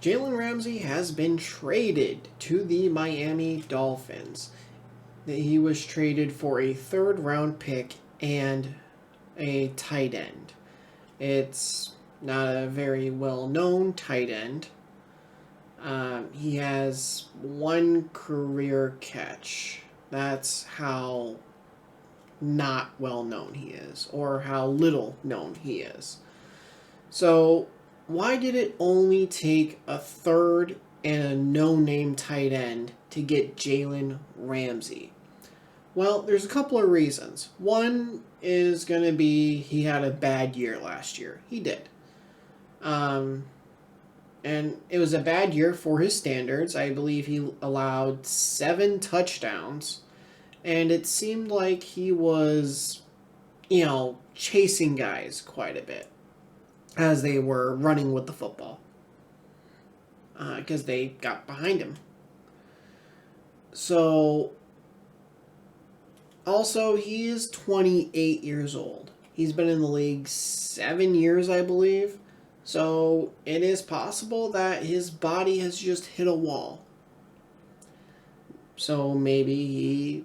Jalen Ramsey has been traded to the Miami Dolphins. He was traded for a third-round pick and a tight end. It's not a very well-known tight end. He has one career catch. That's how not well-known he is, or how little known he is. So why did it only take a third and a no-name tight end to get Jalen Ramsey? Well, there's a couple of reasons. One is going to be he had a bad year last year. He did. And it was a bad year for his standards. I believe he allowed 7 touchdowns. And it seemed like he was, chasing guys quite a bit as they were running with the football. Because they got behind him. So, also, he is 28 years old. He's been in the league 7 years, I believe. So, it is possible that his body has just hit a wall. So, maybe he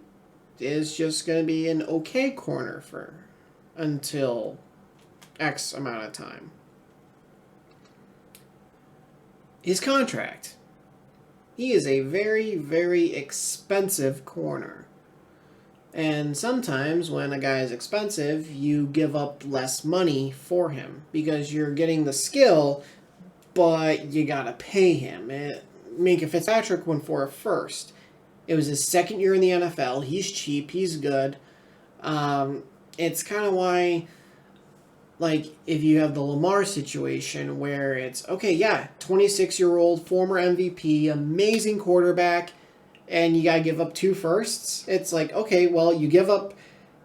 is just going to be an okay corner for until X amount of time. His contract. He is a very, very expensive corner. And sometimes when a guy is expensive, you give up less money for him because you're getting the skill, but you got to pay him. Minka Fitzpatrick went for a first. It was his second year in the NFL. He's cheap. He's good. It's kind of why, if you have the Lamar situation where it's, 26-year-old, former MVP, amazing quarterback, and you got to give up 2 firsts. It's you give up,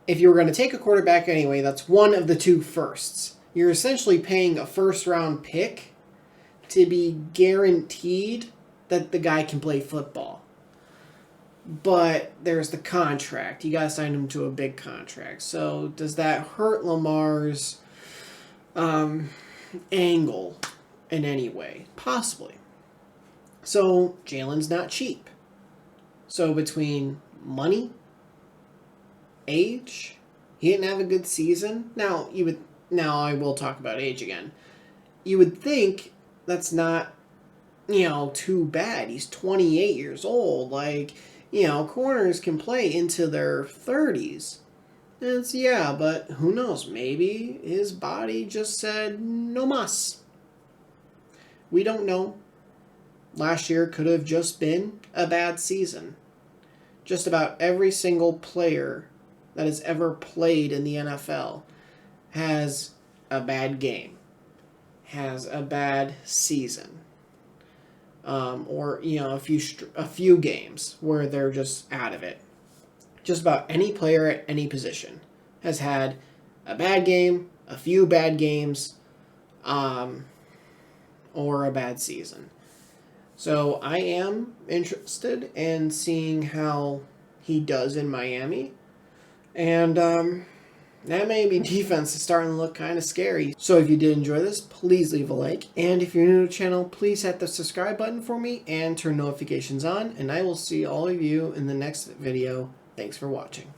if you were going to take a quarterback anyway, that's one of the 2 firsts. You're essentially paying a first-round pick to be guaranteed that the guy can play football. But there's the contract. You got to sign him to a big contract. So does that hurt Lamar's angle in any way? Possibly. So Jalen's not cheap. So between money, age, he didn't have a good season. Now I will talk about age again. You would think that's not, too bad. He's 28 years old. Corners can play into their 30s. But who knows? Maybe his body just said, no mas. We don't know. Last year could have just been a bad season. Just about every single player that has ever played in the NFL has a bad game, has a bad season. Or a few games where they're just out of it. Just about any player at any position has had a bad game, a few bad games, or a bad season. So I am interested in seeing how he does in Miami, and that Miami defense is starting to look kind of scary. So if you did enjoy this, please leave a like. And if you're new to the channel, please hit the subscribe button for me and turn notifications on. And I will see all of you in the next video. Thanks for watching.